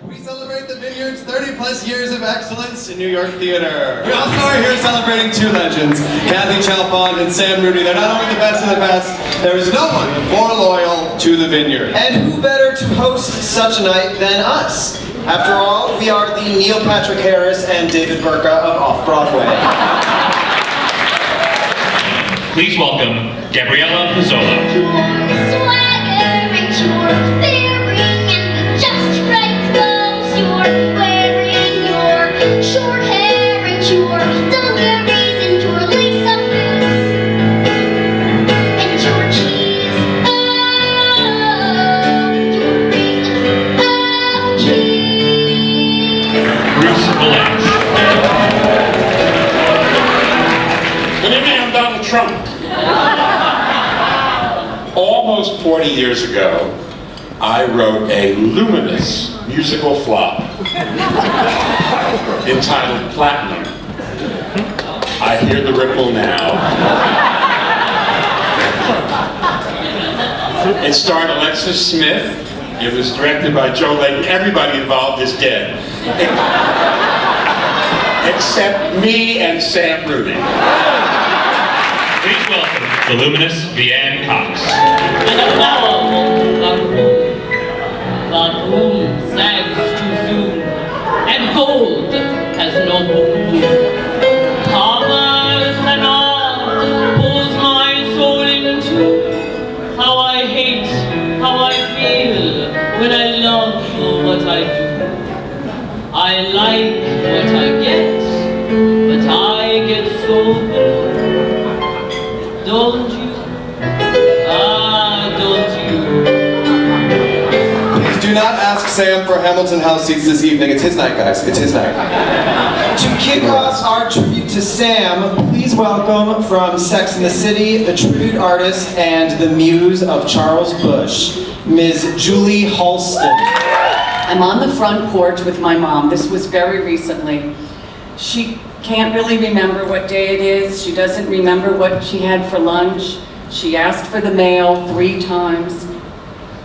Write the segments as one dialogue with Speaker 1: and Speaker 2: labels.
Speaker 1: We celebrate the Vineyard's 30-plus years of excellence in New York theater. We also are here celebrating two legends, Kathleen Chalfant and Sam Rudy. They're not only the best of the best, there is no one more loyal to the Vineyard.
Speaker 2: And who better to host such a night than us? After all, we are the Neil Patrick Harris and David Burka of Off-Broadway.
Speaker 3: Please welcome Gabriella Pizzola.
Speaker 4: Your swagger and your bearing and the just right clothes you're wearing, your short hair and your dungarees and your lace-up boots and your keys, your ring of keys.
Speaker 3: Bruce Valanche.
Speaker 5: Good evening, I'm Donald Trump. Almost 40 years ago, I wrote a luminous musical flop entitled Platinum. I hear the ripple now. It starred Alexis Smith. It was directed by Joe Layton. Everybody involved is dead. Except me and Sam Rudy.
Speaker 3: Please welcome the luminous Leanne Cox.
Speaker 6: And a flower that room sags too soon, and gold has no moon. Commerce and all pulls my soul into how I hate, how I feel when I love what I do. I like what I get, but I get so blue. Don't you? Don't you?
Speaker 1: Please do not ask Sam for Hamilton House seats this evening. It's his night, guys. It's his night.
Speaker 2: To kick off our tribute to Sam, please welcome from Sex and the City, the tribute artist and the muse of Charles Busch, Ms. Julie Halston.
Speaker 7: I'm on the front porch with my mom. This was very recently. She can't really remember what day it is. She doesn't remember what she had for lunch. She asked for the mail 3 times.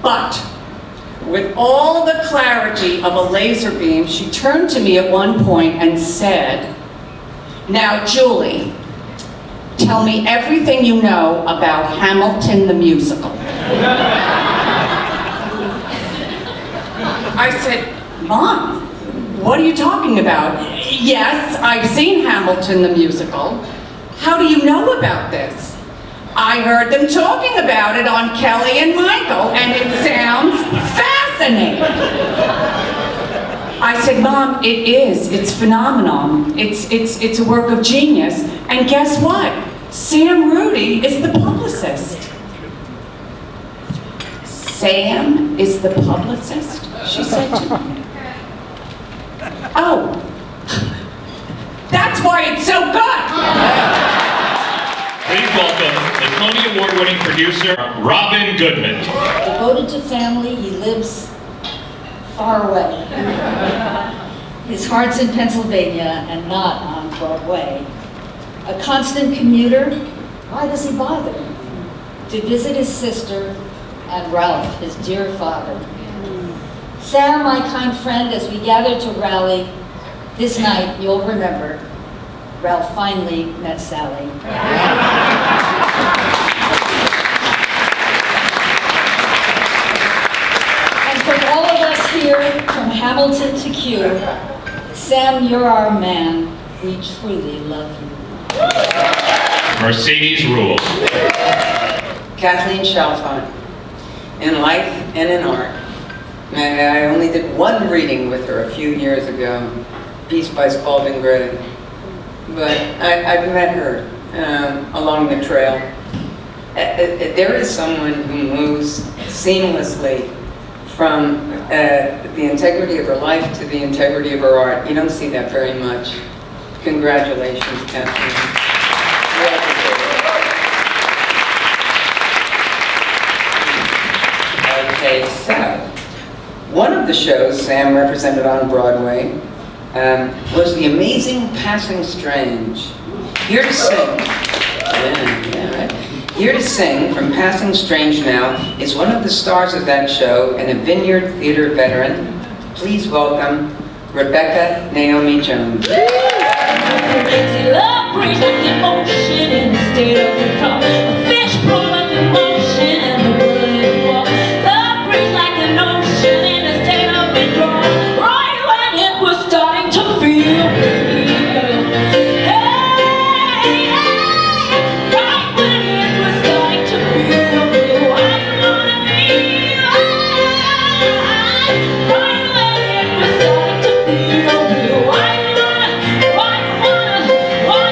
Speaker 7: But with all the clarity of a laser beam, she turned to me at one point and said, "Now, Julie, tell me everything you know about Hamilton the musical." I said, "Mom, what are you talking about?" "Yes, I've seen Hamilton the musical. How do you know about this?" "I heard them talking about it on Kelly and Michael, and it sounds fascinating." I said, "Mom, it is. It's phenomenal. It's a work of genius. And guess what? Sam Rudy is the publicist." "Sam is the publicist?" she said to me. "Oh, that's why it's so good."
Speaker 3: Please welcome the Tony Award-winning producer, Robin Goodman.
Speaker 8: Devoted to family, he lives far away. His heart's in Pennsylvania and not on Broadway. A constant commuter, why does he bother? To visit his sister and Ralph, his dear father. Sam, my kind friend, as we gather to rally, this night, you'll remember, Ralph finally met Sally. And from all of us here, from Hamilton to Q, Sam, you're our man. We truly love you.
Speaker 3: Mercedes Rule.
Speaker 7: Kathleen Chalfant, in life and in art. I only did one reading with her a few years ago, a piece by Spalding Gray. But I've met her along the trail. There is someone who moves seamlessly from the integrity of her life to the integrity of her art. You don't see that very much. Congratulations, Kathleen. Okay, so one of the shows Sam represented on Broadway was The Amazing Passing Strange. Here to sing, right? Here to sing from Passing Strange now is one of the stars of that show and a Vineyard Theatre veteran, Please welcome Rebecca Naomi Jones.
Speaker 6: See, love brings like emotion in the state of the car. A fish pull like emotion and the bullet walk. Love brings like an ocean in the state of the car. Right when it was starting to feel real. Hey, right when it was starting to feel real. Why you wanna leave? Right when it was starting to feel real. Why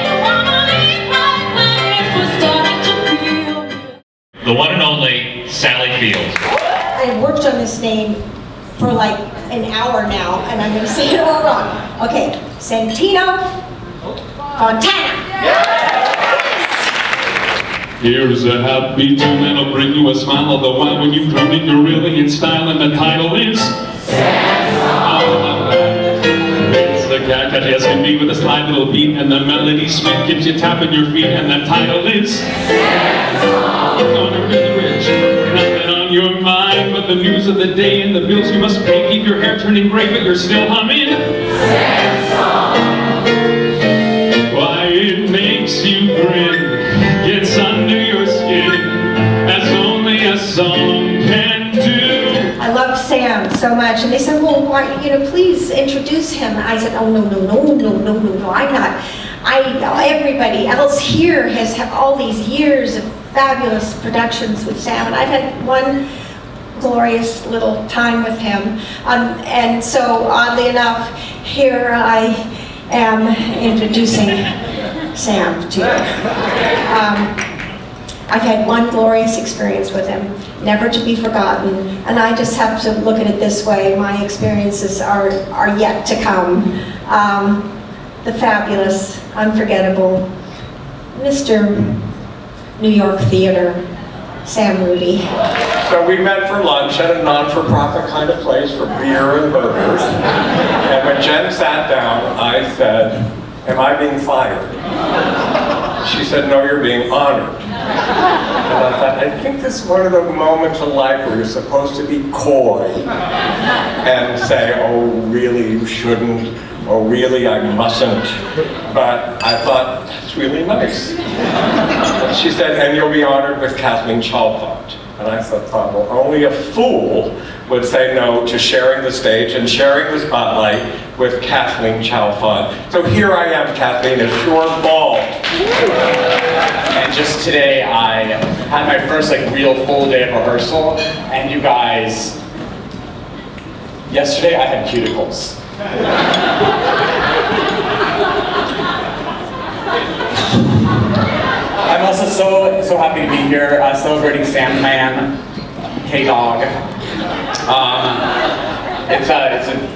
Speaker 6: you wanna leave? Right when it was starting to feel real.
Speaker 3: The one and only Sally Fields.
Speaker 9: I worked on this name for like an hour now, and I'm going to say it all wrong. Okay, Santino Fontana.
Speaker 10: Here's a happy tune that'll bring you a smile all the while when you've grown it, you're really in style, and the title is It's the cat catchy as can be with a slight little beat, and the melody swing keeps you tapping your feet, and the title is You're gonna really rich, nothing on your mind but the news of the day and the bills you must pay. Keep your hair turning gray, but you're still humming. Why it makes you grin, gets under your skin, as only a song can do.
Speaker 9: I love Sam so much, and they said, well, why, please introduce him. And I said, oh, no, I'm not. Everybody else here has had all these years of fabulous productions with Sam, and I've had one glorious little time with him. And so, oddly enough, here I am introducing Sam to you. I've had one glorious experience with him, never to be forgotten, and I just have to look at it this way. My experiences are yet to come. The fabulous, unforgettable Mr. New York Theatre, Sam Rudy.
Speaker 5: So we met for lunch at a non-for-profit kind of place for beer and burgers. And when Jen sat down, I said, am I being fired? She said, no, you're being honored. And I thought, I think this is one of the moments in life where you're supposed to be coy and say, oh, really, you shouldn't, or really, I mustn't. But I thought, that's really nice. And she said, and you'll be honored with Kathleen Chalfant. And I thought, well, only a fool would say no to sharing the stage and sharing the spotlight with Kathleen Chalfant. So here I am, Kathleen, it's your ball.
Speaker 11: And just today, I had my first real full day of rehearsal, and you guys, yesterday I had cuticles. I'm also so happy to be here celebrating Sandman, K-Dog. It's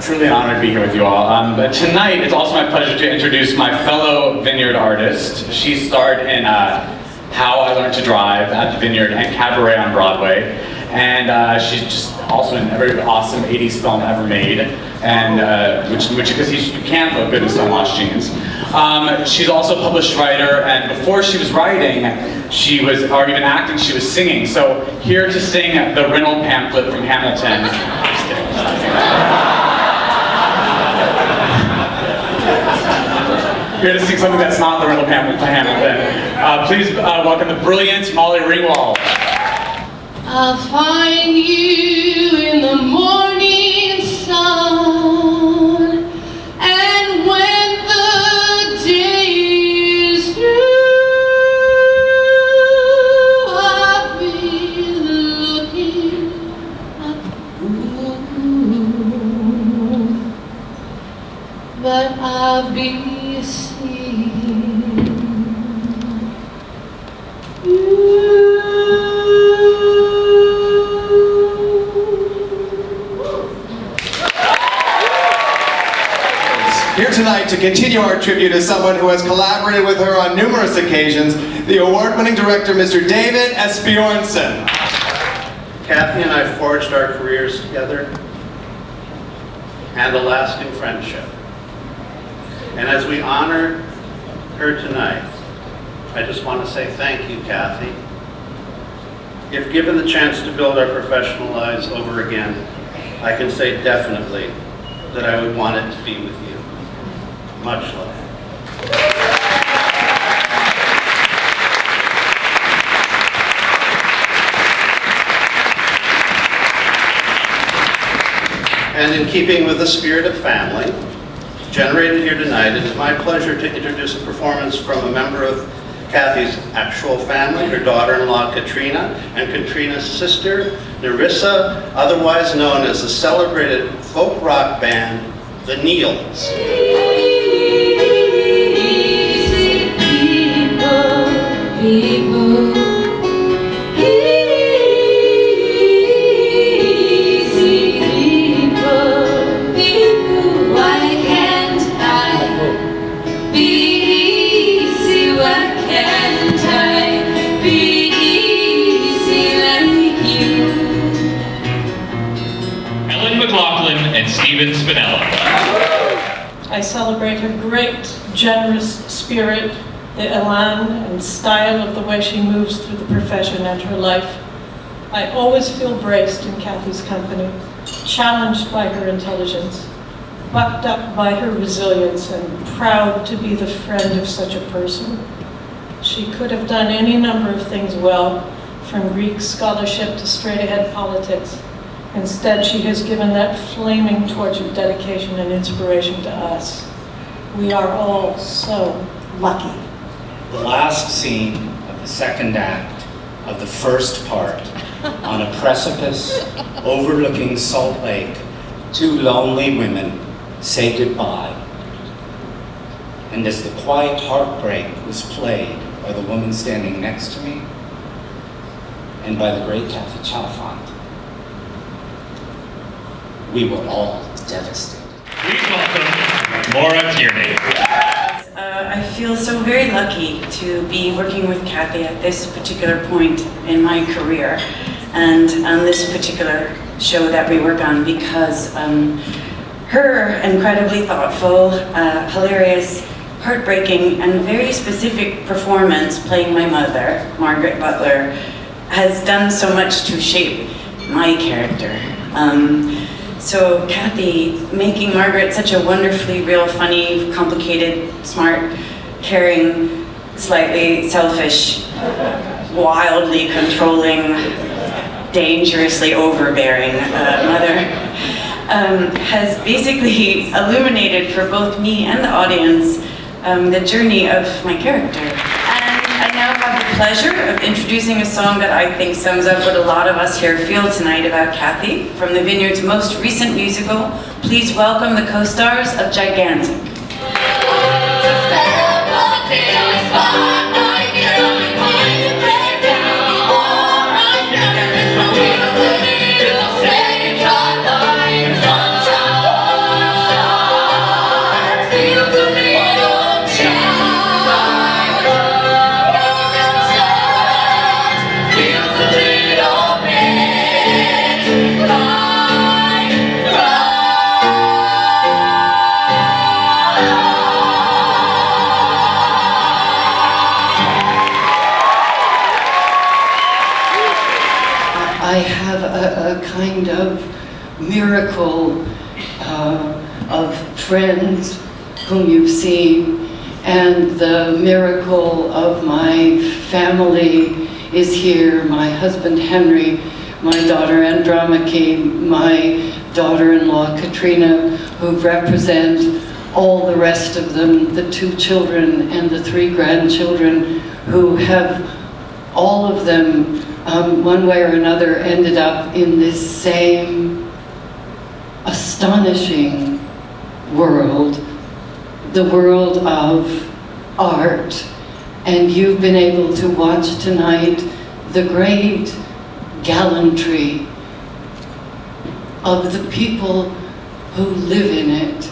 Speaker 11: truly an honor to be here with you all. But tonight, it's also my pleasure to introduce my fellow Vineyard artist. She starred in How I Learned to Drive at the Vineyard and Cabaret on Broadway. And she's just also in every awesome 80s film ever made. And because you can't look good in stonewashed jeans. She's also a published writer, and before she was writing, or even acting, she was singing. So here to sing the Rinnell pamphlet from Hamilton. Just kidding. Here to sing something that's not the Rinnell pamphlet from Hamilton. Please welcome the brilliant Molly Ringwald.
Speaker 6: I'll find you in the morning sun, and when the day is through, I'll be looking at you, but I'll be seeing you.
Speaker 1: Here tonight to continue our tribute is someone who has collaborated with her on numerous occasions, the award-winning director, Mr. David Esbjornsen.
Speaker 12: Kathy and I forged our careers together and a lasting friendship. And as we honor her tonight, I just want to say thank you, Kathy. If given the chance to build our professional lives over again, I can say definitely that I would want it to be with you. Much love. And in keeping with the spirit of family generated here tonight, it is my pleasure to introduce a performance from a member of Kathy's actual family, her daughter-in-law Katrina, and Katrina's sister Nerissa, otherwise known as the celebrated folk rock band, the Neils.
Speaker 4: Easy people.
Speaker 3: And Stephen Spinella.
Speaker 6: I celebrate her great, generous spirit, the elan and style of the way she moves through the profession and her life. I always feel braced in Kathy's company, challenged by her intelligence, bucked up by her resilience, and proud to be the friend of such a person. She could have done any number of things well, from Greek scholarship to straight-ahead politics. Instead, she has given that flaming torch of dedication and inspiration to us. We are all so lucky.
Speaker 13: The last scene of the second act of the first part, on a precipice overlooking Salt Lake, two lonely women say goodbye. And as the quiet heartbreak was played by the woman standing next to me and by the great Kathy Chalfant, we were all devastated.
Speaker 3: Please welcome Maura Tierney.
Speaker 14: I feel so very lucky to be working with Kathy at this particular point in my career and on this particular show that we work on, because her incredibly thoughtful, hilarious, heartbreaking, and very specific performance playing my mother, Margaret Butler, has done so much to shape my character. So Kathy, making Margaret such a wonderfully real, funny, complicated, smart, caring, slightly selfish, wildly controlling, dangerously overbearing mother, has basically illuminated for both me and the audience the journey of my character. I now have the pleasure of introducing a song that I think sums up what a lot of us here feel tonight about Kathy, from the Vineyard's most recent musical. Please welcome the co-stars of Gigantic.
Speaker 15: I have a kind of miracle of friends whom you've seen, and the miracle of my family is here. My husband Henry, my daughter Andromache, my daughter-in-law Katrina, who represent all the rest of them, the 2 children and the 3 grandchildren, who have, all of them, one way or another, ended up in this same astonishing world, the world of art. And you've been able to watch tonight the great gallantry of the people who live in it.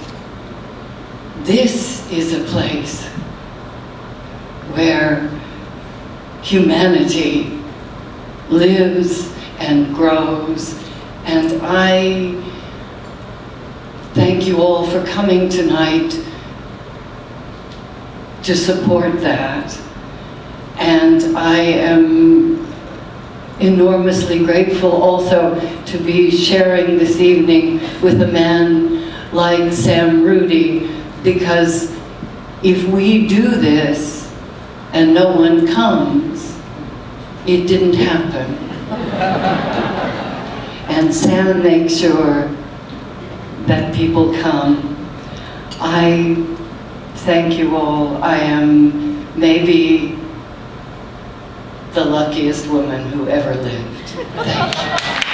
Speaker 15: This is a place where humanity lives and grows, and I thank you all for coming tonight to support that. And I am enormously grateful also to be sharing this evening with a man like Sam Rudy, because if we do this and no one comes, it didn't happen. And Sam makes sure that people come. I thank you all. I am maybe the luckiest woman who ever lived. Thank you.